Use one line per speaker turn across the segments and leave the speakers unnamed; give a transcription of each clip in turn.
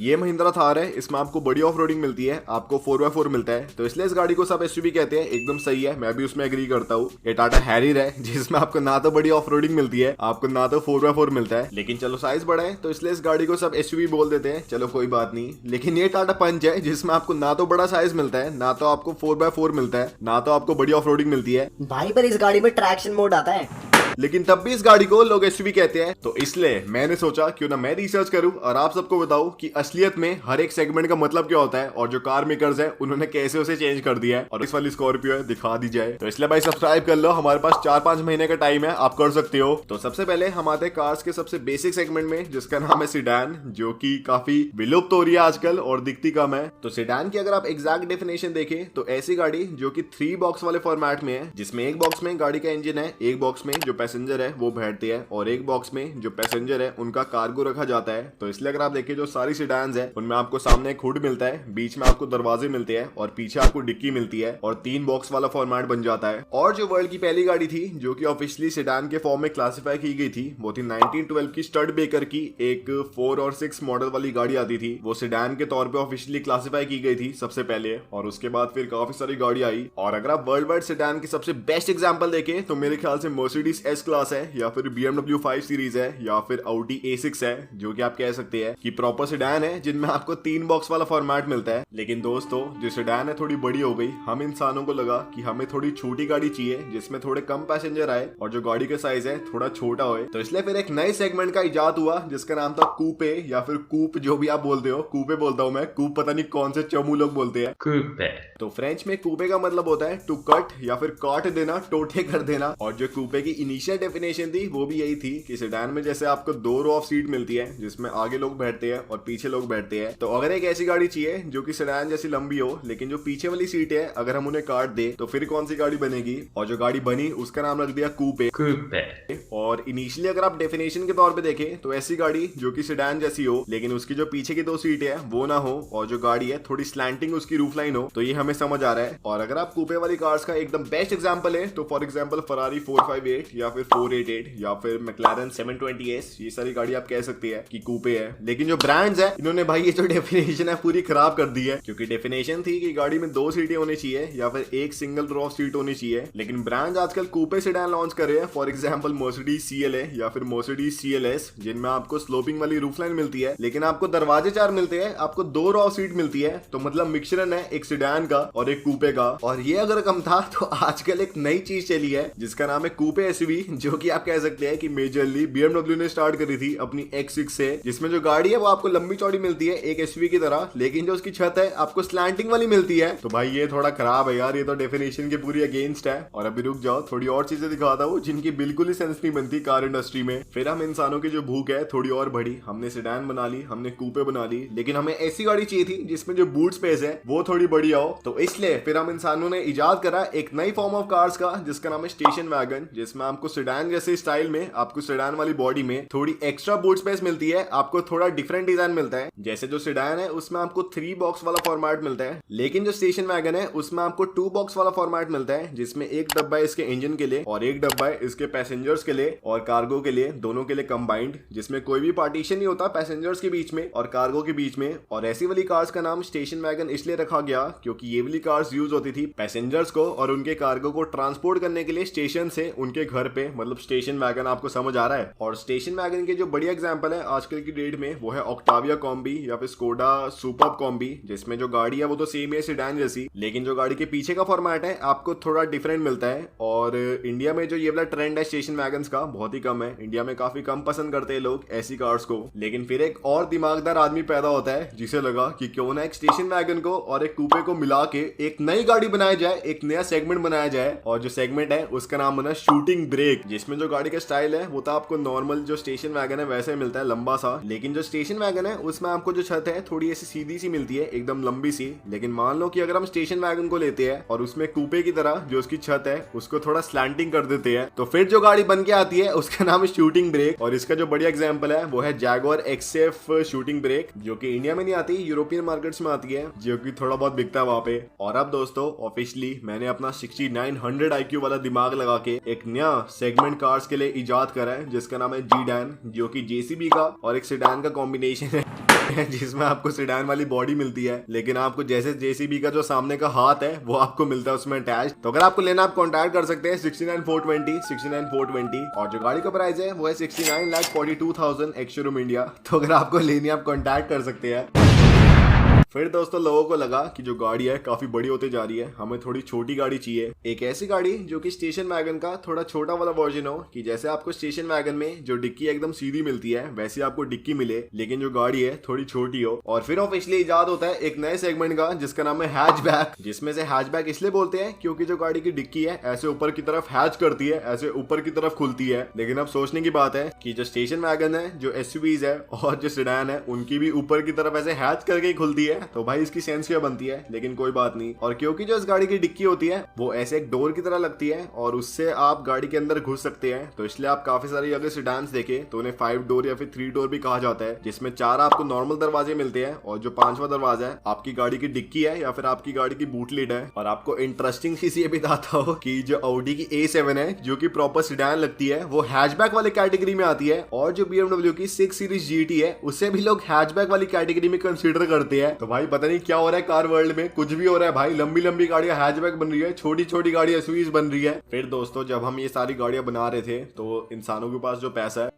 ये महिंद्रा थार है, इसमें आपको बड़ी ऑफ रोडिंग मिलती है, आपको 4x4 मिलता है, तो इसलिए इस गाड़ी को सब एसयूवी कहते हैं। एकदम सही है, मैं भी उसमें एग्री करता हूँ। ये टाटा हैरियर है जिसमें आपको ना तो बड़ी ऑफ रोडिंग मिलती है, आपको ना तो 4x4 मिलता है, लेकिन चलो साइज बड़ा है तो इसलिए इस गाड़ी को सब एसयूवी बोल देते हैं। चलो कोई बात नहीं। लेकिन ये टाटा पंच है जिसमें आपको ना तो बड़ा साइज मिलता है, ना तो आपको 4x4 मिलता है, ना तो आपको बड़ी ऑफ रोडिंग मिलती है
भाई। पर इस गाड़ी में ट्रैक्शन मोड आता है,
लेकिन तब भी इस गाड़ी को लोग एसयूवी कहते हैं। तो इसलिए मैंने सोचा क्यों ना मैं रिसर्च करूं और आप सबको बताऊं कि असलियत में हर एक सेगमेंट का मतलब क्या होता है और जो कार मेकर्स हैं उन्होंने कैसे उसे चेंज कर दिया है और इस वाली स्कॉर्पियो है दिखा दी जाए। तो इसलिए भाई सब्सक्राइब कर लो, हमारे पास 4-5 महीने का टाइम है, आप कर सकते हो। तो सबसे पहले हम आते हैं कार्स के सबसे बेसिक सेगमेंट में जिसका नाम है सिडान, जो कि काफी विलुप्त हो रही है आजकल और दिखती कम है। तो सिडान की अगर आप एग्जैक्ट डेफिनेशन देखें तो ऐसी गाड़ी जो कि 3 बॉक्स वाले फॉर्मेट में है, जिसमें एक बॉक्स में गाड़ी का इंजन है, एक बॉक्स में जो पैसेंजर है वो बैठती है और एक बॉक्स में जो पैसेंजर है उनका कार्गो रखा जाता है। तो इसलिए अगर आप देखिए जो सारी सिडान्स है उनमें आपको सामने एक हुड मिलता है, बीच में आपको दरवाजे मिलते हैं और पीछे आपको डिक्की मिलती है और 3 बॉक्स वाला फॉर्मेट बन जाता है। और जो वर्ल्ड की पहली गाड़ी थी जो कि ऑफिशियली सिडान के फॉर्म में क्लासिफाई की गई थी वो थी 1912 की स्टड बेकर की एक 4 और 6 मॉडल वाली गाड़ी आती थी, वो सिडान के तौर पे ऑफिशियली क्लासिफाई की गई थी सबसे पहले, और उसके बाद फिर काफी सारी गाड़ी आई। और अगर आप वर्ल्ड वाइड सिडान की सबसे बेस्ट एग्जांपल देखें तो मेरे ख्याल से मर्सिडीज एस क्लास है या फिर BMW 5 सीरीज है या फिर Audi A6 है, जो कि आप कह सकते हैं कि प्रॉपर सिडान है जिनमें आपको 3 बॉक्स वाला फॉर्मेट मिलता है। लेकिन दोस्तों जो सिडान है थोड़ी बड़ी हो गई, हम इंसानों को लगा कि हमें थोड़ी छोटी गाड़ी चाहिए जिसमें थोड़े कम पैसेंजर आए और जो गाड़ी का साइज है थोड़ा छोटा हो। तो इसलिए फिर एक नए सेगमेंट का इजाद हुआ जिसका नाम था कूपे या फिर कूप, जो भी आप बोलते हो। कूपे बोलता हूं मैं, कूप पता नहीं कौन से चमू लोग बोलते हैं कूपे। तो फ्रेंच में कूपे का मतलब होता है टू कट या फिर काट देना, टोटे कर देना। और जो कूपे की इनिशियल डेफिनेशन थी वो भी यही थी कि सिडान में जैसे आपको 2 रो ऑफ सीट मिलती है जिसमें आगे लोग बैठते हैं और पीछे लोग बैठते हैं, तो अगर एक ऐसी गाड़ी चाहिए जो कि सिडान जैसी लंबी हो लेकिन जो पीछे वाली सीट है अगर हम उन्हें काट दे तो फिर कौन सी गाड़ी बनेगी, और जो गाड़ी बनी उसका नाम रख दिया कूपे। और इनिशियली अगर आप डेफिनेशन के तौर पे देखें तो ऐसी गाड़ी जो कि सिडान जैसी हो लेकिन उसकी जो पीछे की 2 सीट है वो ना हो और जो गाड़ी है थोड़ी स्लैंटिंग उसकी रूफ लाइन हो, तो ये हमें समझ आ रहा है। और अगर आप कूपे वाली कार्स का एकदम बेस्ट एग्जांपल है तो फॉर एग्जांपल फरारी 458 या फिर 488 या फिर मैक्लारेन 720S, ये सारी गाड़ी आप कह सकती है कि कूपे है। लेकिन जो ब्रांड्स है इन्होंने भाई ये जो डेफिनेशन है पूरी खराब कर दी है, क्योंकि डेफिनेशन थी कि गाड़ी में 2 सीटें होनी चाहिए या फिर एक सिंगल रो ऑफ सीट होनी चाहिए, लेकिन ब्रांड्स आजकल कूपे सिडान लॉन्च कर रहे हैं। फॉर एग्जांपल मर्सिडीज CLA या फिर मर्सिडीज CLS, जिनमें आपको स्लोपिंग वाली रूफ लाइन मिलती है लेकिन आपको दरवाजे 4 मिलते हैं, आपको 2 रो ऑफ सीट मिलती है। तो मतलब मिक्सचरन है एक सिडान का और एक कूपे का। और ये अगर कम था तो आजकल एक नई चीज चली है जिसका नाम है कूपे एसयूवी, जो कि आप कह सकते हैं कि मेजरली BMW ने स्टार्ट करी थी अपनी X6 से, जिसमें जो गाड़ी है वो आपको लंबी चौड़ी मिलती है एक एसयूवी की तरह, लेकिन जो उसकी छत है आपको स्लैंटिंग वाली मिलती है। तो भाई ये थोड़ा खराब है यार, ये तो डेफिनेशन के पूरी अगेंस्ट है। और अभी रुक जाओ, थोड़ी और चीजें दिखाता हूँ जिनकी बिल्कुल ही सेंस नहीं बनती कार इंडस्ट्री में। फिर हम इंसानों की जो भूख है थोड़ी और बढ़ी, हमने सिडान बना ली, हमने कूपे बना ली, लेकिन हमें ऐसी गाड़ी चाहिए थी जिसमें जो बूट स्पेस है वो थोड़ी बड़ी हो। तो इसलिए फिर हम इंसानों ने इजाद करा एक नई फॉर्म ऑफ कार्स का जिसका नाम है स्टेशन वैगन, जिसमें आपको सिडान जैसे स्टाइल में आपको सिडान वाली बॉडी में थोड़ी एक्स्ट्रा बूट स्पेस मिलती है, आपको थोड़ा डिफरेंट डिजाइन मिलता है। जैसे जो सिडान है उसमें आपको 3 बॉक्स वाला फॉर्मेट मिलता है, लेकिन जो स्टेशन वैगन है उसमें आपको 2 बॉक्स वाला फॉर्मेट मिलता है, जिसमें एक डब्बा है इसके इंजन के लिए और एक डब्बा है इसके पैसेंजर्स के लिए और कार्गो के लिए, दोनों के लिए कंबाइंड, जिसमें कोई भी पार्टीशन नहीं होता पैसेंजर्स के बीच में और कार्गो के बीच में। और ऐसी वाली कार्स का नाम स्टेशन वैगन इसलिए रखा गया क्योंकि ये वाली कार्स यूज होती थी पैसेंजर्स को और उनके कार्गो को ट्रांसपोर्ट करने के लिए स्टेशन से उनके घर पे, मतलब स्टेशन वैगन। आपको समझ आ रहा है। और स्टेशन वैगन के जो बढ़िया एग्जांपल है आजकल की डेट में वो है ऑक्टाविया कॉम्बी या फिर स्कोडा सुपर्ब कॉम्बी, जिसमें जो गाड़ी है वो तो सेम है सिडान जैसी, लेकिन जो गाड़ी के पीछे का फॉर्मेट है आपको थोड़ा डिफरेंट मिलता है। और इंडिया में जो ये वाला ट्रेंड है स्टेशन वैगन्स का बहुत ही कम है, इंडिया में काफी कम पसंद करते हैं लोग ऐसी कार्स को। लेकिन फिर एक और दिमागदार आदमी पैदा होता है जिसे लगा कि क्यों ना एक स्टेशन वैगन को और एक कूपे को मिला के एक नई गाड़ी बनाया जाए, एक नया सेगमेंट बनाया जाए। और जो सेगमेंट है उसका नाम बना शूटिंग ब्रेक, जिसमें जो गाड़ी का स्टाइल है वो तो आपको नॉर्मल जो स्टेशन वैगन है वैसे मिलता है लंबा सा, लेकिन जो स्टेशन वैगन है उसमें आपको जो छत है थोड़ी ऐसी सीधी सी मिलती है, एकदम लंबी सी। लेकिन मान लो कि अगर हम स्टेशन वैगन को लेते हैं और उसमें कूपे की तरह जो उसकी छत है उसको थोड़ा स्लैंटिंग कर देते हैं, तो फिर जो गाड़ी बन के आती है उसका नाम है शूटिंग ब्रेक। और इसका जो बढ़िया एग्जांपल है वो है जैगुआर XF शूटिंग ब्रेक, जो कि इंडिया में नहीं आती, यूरोपियन मार्केट्स में आती है, जो कि थोड़ा बहुत बिकता है वहां पे। और अब दोस्तों ऑफिशियली मैंने अपना 6900 IQ वाला दिमाग लगा के एक नया सेगमेंट कार्स के लिए इजाद करा है जिसका नाम है जीडैन, जो कि JCB का और एक सिडान का कॉम्बिनेशन है। जिसमें आपको सेडान वाली बॉडी मिलती है, लेकिन आपको जैसे जेसीबी का जो सामने का हाथ है वो आपको मिलता है उसमें अटैच। तो अगर आपको लेना आप कॉन्टैक्ट कर सकते हैं 69,420 और जो गाड़ी का प्राइस है वो है 69,42,000 एक्स शोरूम इंडिया। तो अगर आपको लेनी आप कॉन्टैक्ट कर सकते हैं। फिर दोस्तों लोगों को लगा कि जो गाड़ी है काफी बड़ी होती जा रही है, हमें थोड़ी छोटी गाड़ी चाहिए, एक ऐसी गाड़ी जो कि स्टेशन वैगन का थोड़ा छोटा वाला वर्जन हो, कि जैसे आपको स्टेशन वैगन में जो डिक्की एकदम सीधी मिलती है वैसे आपको डिक्की मिले, लेकिन जो गाड़ी है थोड़ी छोटी हो। और फिर ऑफिशियली इजाद होता है एक नए सेगमेंट का जिसका नाम है हैचबैक, जिसमें से हैचबैक इसलिए बोलते हैं क्योंकि जो गाड़ी की डिक्की है ऐसे ऊपर की तरफ हैच करती है, ऐसे ऊपर की तरफ खुलती है। लेकिन अब सोचने की बात है कि जो स्टेशन वैगन है, जो एसयूवीज है और जो सेडान है उनकी भी ऊपर की तरफ ऐसे हैच करके खुलती है, तो भाई इसकी सेंस क्या बनती है। लेकिन कोई बात नहीं। और क्योंकि जो इस गाड़ी की डिक्की होती है वो ऐसे एक डोर की तरह लगती है और उससे आप गाड़ी के अंदर घुस सकते हैं, तो इसलिए आप काफी सारी अगर सेडान्स देखे तो उन्हें 5 डोर या फिर 3 डोर भी कहा जाता है, जिसमें 4 आपको नॉर्मल दरवाजे मिलते हैं और जो 5वां दरवाजा है आपकी गाड़ी की डिक्की है या फिर आपकी गाड़ी की बूट लिड है। और आपको इंटरेस्टिंग चीज ये बताता हो कि जो ऑडी की A7 है जो कि प्रॉपर सेडान लगती है वो हैचबैक वाले कैटेगरी में आती है, और जो BMW की 6 सीरीज GT है उसे भी लोग हैचबैक वाली कैटेगरी में कंसीडर करते हैं। तो भाई पता नहीं क्या हो रहा है कार वर्ल्ड में, कुछ भी हो रहा है भाई। लंबी लंबी गाड़ियां हैचबैक बन रही है, छोटी छोटी गाड़ियां एसयूवीज बन रही है। फिर दोस्तों जब हम ये सारी गाड़ियां बना रहे थे तो इंसानों के पास जो पैसा है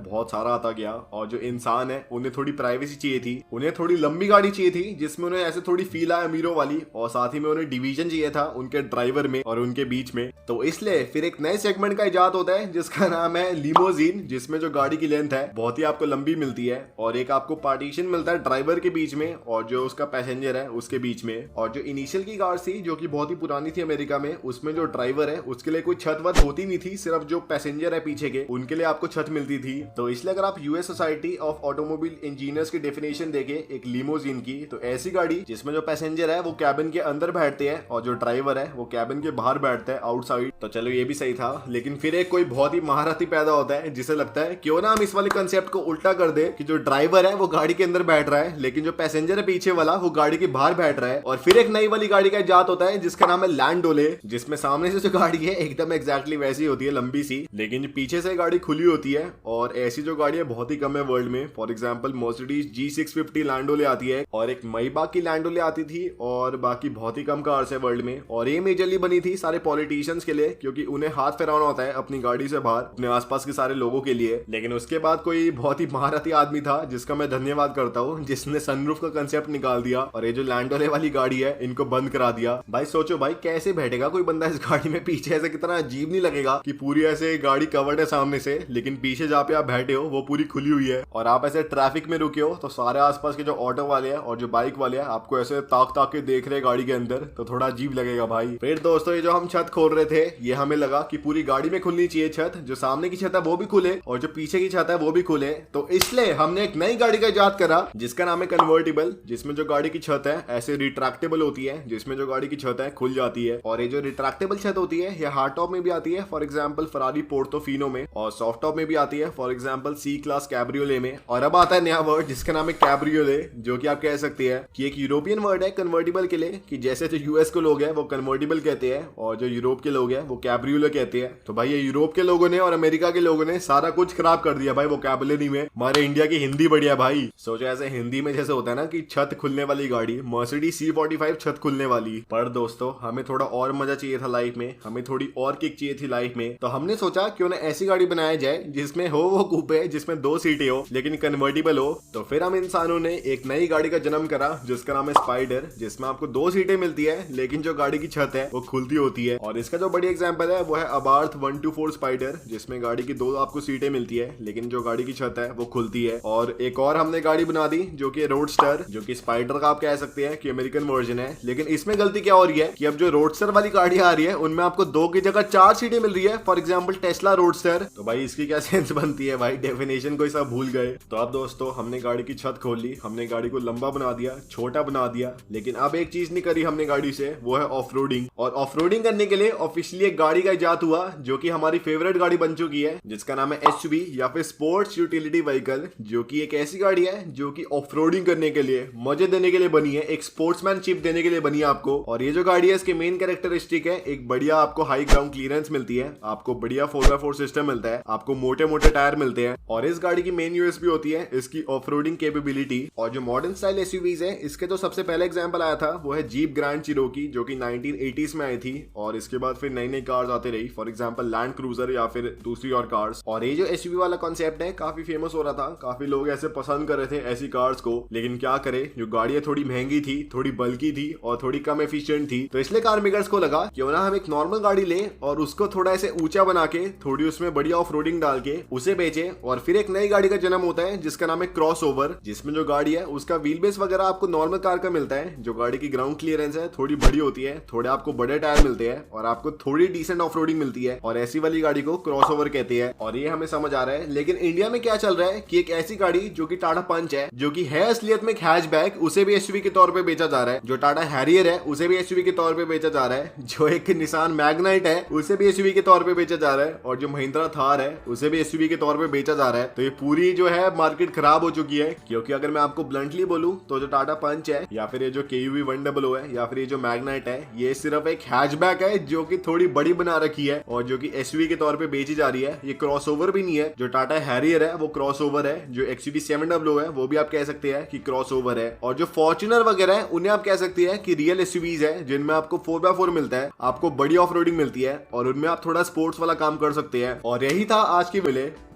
बहुत सारा आता गया, और जो इंसान है उन्हें थोड़ी प्राइवेसी चाहिए थी, उन्हें थोड़ी लंबी गाड़ी चाहिए थी जिसमें उन्हें ऐसे थोड़ी फील आए अमीरों वाली, और साथ ही में उन्हें डिवीजन चाहिए था उनके ड्राइवर में और उनके बीच में। तो इसलिए फिर एक नए सेगमेंट का इजाद होता है जिसका नाम है लिमोजीन, जिसमें जो गाड़ी की लेंथ है बहुत ही आपको लंबी मिलती है और एक आपको पार्टीशन मिलता है ड्राइवर के बीच में और जो उसका पैसेंजर है उसके बीच में। और जो इनिशियल की कार थी जो कि बहुत ही पुरानी थी अमेरिका में, उसमें जो ड्राइवर है उसके लिए कोई छत वत होती नहीं थी, सिर्फ जो पैसेंजर है पीछे के उनके लिए आपको छत मिलती थी। तो इसलिए अगर आप US society of automobile engineers की डेफिनेशन देखें एक लिमोजीन की, तो ऐसी गाड़ी जिसमें जो पैसेंजर है वो कैबिन के अंदर बैठते हैं और जो ड्राइवर है वो कैबिन के बाहर बैठता है आउटसाइड। तो चलो ये भी सही था, लेकिन फिर एक कोई बहुत ही महारथी पैदा होता है जिसे लगता है क्यों ना हम इस वाले कंसेप्ट को उल्टा कर दे कि जो ड्राइवर है वो गाड़ी के अंदर बैठ रहा है लेकिन जो पैसेंजर है पीछे वाला वो गाड़ी के बाहर बैठ रहा है। और फिर एक नई वाली गाड़ी का इजाद होता है जिसका नाम है लैंडोले, जिसमें सामने से जो गाड़ी है एकदम एग्जैक्टली वैसी होती है लंबी सी, लेकिन जो पीछे से गाड़ी खुली होती है। और ऐसी जो गाड़ी है बहुत ही कम है वर्ल्ड में। फॉर एग्जांपल मर्सिडीज G650 लैंडोले आती है और एक मैबाक की लैंडोले आती थी, और बाकी बहुत ही कम कार्स है वर्ल्ड में। और ये मेजरली बनी थी सारे पॉलिटिशियंस के लिए क्योंकि उन्हें हाथ फैलाना होता है अपनी गाड़ी से बाहर अपने आसपास के सारे लोगों के लिए। लेकिन उसके बाद कोई बहुत ही महारथी आदमी था जिसका मैं धन्यवाद करता हूँ, जिसने सनरूफ का कंसेप्ट निकाल दिया और ये जो लैंडोले वाली गाड़ी है इनको बंद करा दिया। भाई सोचो भाई कैसे बैठेगा कोई बंदा इस गाड़ी में पीछे, ऐसे कितना अजीब नहीं लगेगा कि पूरी ऐसे गाड़ी कवर्ड है सामने से लेकिन पीछे जहाँ पे आप बैठे हो वो पूरी खुली हुई है, और आप ऐसे ट्रैफिक में रुके हो तो सारे आसपास के जो ऑटो वाले हैं और जो बाइक वाले हैं आपको ऐसे ताक ताक के देख रहे गाड़ी के अंदर, तो थोड़ा अजीब लगेगा भाई। फिर दोस्तों ये जो हम छत खोल रहे थे ये हमें लगा कि पूरी गाड़ी में खुलनी चाहिए छत, जो सामने की छत है वो भी खुले और जो पीछे की छत है वो भी खुले। तो इसलिए हमने एक नई गाड़ी का इजाद करा जिसका नाम है कन्वर्टिबल, जिसमें जो गाड़ी की छत है ऐसे रिट्रैक्टेबल होती है, जिसमें जो गाड़ी की छत है खुल जाती है। और ये जो रिट्रैक्टेबल छत होती है ये हार्ड टॉप में भी आती है, फॉर एग्जाम्पल फरारी पोर्टोफिनो में, और सॉफ्ट टॉप में भी आती है, for example C class cabriolet में। और अब आता है नया वर्ड जिसका नाम है कैब्रियोले, जो कि आप कह सकते हैं कि एक यूरोपियन वर्ड है कन्वर्टिबल के लिए, कि जैसे जो यूएस के लोग हैं वो कन्वर्टिबल कहते हैं और जो यूरोप के लोग हैं वो कैब्रियोले कहते हैं। तो भाई ये यूरोप के लोगों ने और अमेरिका के लोगों ने सारा कुछ खराब कर दिया भाई वोकैबुलरी में। हमारे इंडिया की हिंदी बढ़िया भाई, सोचो ऐसे हिंदी में जैसे होता है ना कि छत खुलने वाली गाड़ी, मर्सिडीज C45 छत खुलने वाली। पर दोस्तों हमें थोड़ा और मजा चाहिए था लाइफ में, हमें थोड़ी और किक चाहिए थी लाइफ में, तो हमने सोचा क्यों ना ऐसी गाड़ी बनाया जाए जिसमें हो वो कूपे, जिसमें 2 सीटें हो लेकिन कन्वर्टिबल हो। तो फिर हम इंसानों ने एक नई गाड़ी का जन्म करा जिसका नाम है स्पाइडर, जिसमें आपको 2 सीटें मिलती है लेकिन जो गाड़ी की छत है वो खुलती होती है। और इसका जो बड़ी एग्जांपल है वो है अबार्थ 124 स्पाइडर, जिसमें गाड़ी की 2 आपको सीटें मिलती है लेकिन जो गाड़ी की छत है वो खुलती है। और एक और हमने गाड़ी बना दी जो कि रोडस्टर, जो कि स्पाइडर का आप कह सकते हैं कि अमेरिकन वर्जन है। लेकिन इसमें गलती क्या हो रही है कि अब जो रोडस्टर वाली गाड़ी आ रही है उनमें आपको 2 की जगह 4 सीटें मिल रही है, फॉर एग्जाम्पल टेस्ला रोडस्टर। तो भाई इसकी क्या सेंस बनती है भाई, डेफिनेशन को सब भूल गए। तो अब दोस्तों हमने गाड़ी की छत खोल ली, हमने गाड़ी को लंबा बना दिया, छोटा बना दिया, लेकिन अब एक चीज नहीं करी हमने गाड़ी से, वो है ऑफ रोडिंग। और ऑफ रोडिंग करने के लिए ऑफिशियली एक गाड़ी का इजाद हुआ जो कि हमारी फेवरेट गाड़ी बन चुकी है, जिसका नाम है एसयूवी या फिर स्पोर्ट्स यूटिलिटी व्हीकल, जो कि एक ऐसी गाड़ी है जो कि ऑफ रोडिंग करने के लिए, मजे देने के लिए बनी है, एक स्पोर्ट्समैनशिप देने के लिए बनी है आपको। और ये जो गाड़ी है इसके मेन कैरेक्टरिस्टिक है एक बढ़िया आपको हाई ग्राउंड क्लियरेंस मिलती है, आपको बढ़िया 4x4 सिस्टम मिलता है, आपको मोटे मोटे टायर मिलते मिलते हैं। और इस गाड़ी की मेन यूएसपी होती है इसकी ऑफ-रोडिंग कैपेबिलिटी। और जो मॉडर्न स्टाइल एसयूवीज है इसके तो सबसे पहले एग्जांपल आया था वो है जीप ग्रैंड चिरोकी, जो कि 1980s में आई थी। और इसके बाद फिर नई नई कार्स आती रही, फॉर एग्जांपल लैंड क्रूजर या फिर दूसरी और कार्स। और ये जो एसयूवी वाला कॉन्सेप्ट है काफी फेमस हो रहा था, काफी लोग ऐसे पसंद कर रहे थे ऐसी कार्स को। लेकिन क्या करे, जो गाड़ियां थोड़ी महंगी थी, थोड़ी बल्कि थी और थोड़ी कम एफिशिएंट थी, तो इसलिए कार मेकर्स को लगा क्यों ना हम एक नॉर्मल गाड़ी ले और उसको थोड़ा ऐसे ऊंचा बना के थोड़ी उसमें बढ़िया ऑफ रोडिंग डाल के उसे बेचे। और फिर एक नई गाड़ी का जन्म होता है जिसका नाम है क्रॉसओवर, जिसमें जो गाड़ी है उसका व्हील बेस वगैरह आपको नॉर्मल कार का मिलता है। जो गाड़ी की ग्राउंड क्लियरेंस है थोड़ी बड़ी होती है, थोड़े आपको बड़े टायर मिलते हैं और आपको थोड़ी डिसेंट ऑफ रोडिंग मिलती है। और ऐसी वाली गाड़ी को क्रॉसओवर कहते हैं और ये हमें समझ आ रहा है। लेकिन इंडिया में क्या चल रहा है कि एक ऐसी गाड़ी जो कि टाटा पंच है, जो कि है असलियत में एक हैचबैक, उसे भी एसयूवी के तौर पे बेचा जा रहा है। जो टाटा हैरियर है उसे भी एसयूवी के तौर पे बेचा जा रहा है। जो एक निसान मैग्नाइट है उसे भी एसयूवी के तौर पे बेचा जा रहा है। और जो महिंद्रा थार है उसे भी एसयूवी के तौर पे बेचा जा रहा है। तो ये पूरी जो है मार्केट खराब हो चुकी है। क्योंकि अगर मैं आपको ब्लंटली बोलूं तो जो टाटा पंच है या फिर ये जो KUV 100 है या फिर ये जो मैग्नाइट है, ये सिर्फ एक हैचबैक है जो कि थोड़ी बड़ी बना रखी है और जो कि एसयूवी के तौर पे बेची जा रही है। ये क्रॉसओवर भी नहीं है। जो टाटा हैरियर है वो क्रॉसओवर है, जो XUV 700 है वो भी आप कह सकते हैं कि क्रॉसओवर है। और जो फॉर्च्यूनर वगैरह है उन्हें आप कह सकते हैं कि रियल एसयूवीज है, जिनमें आपको 4x4 मिलता है, आपको बड़ी ऑफ रोडिंग मिलती है और उनमें आप थोड़ा स्पोर्ट्स वाला काम कर सकते हैं। और यही था आज की वीडियो।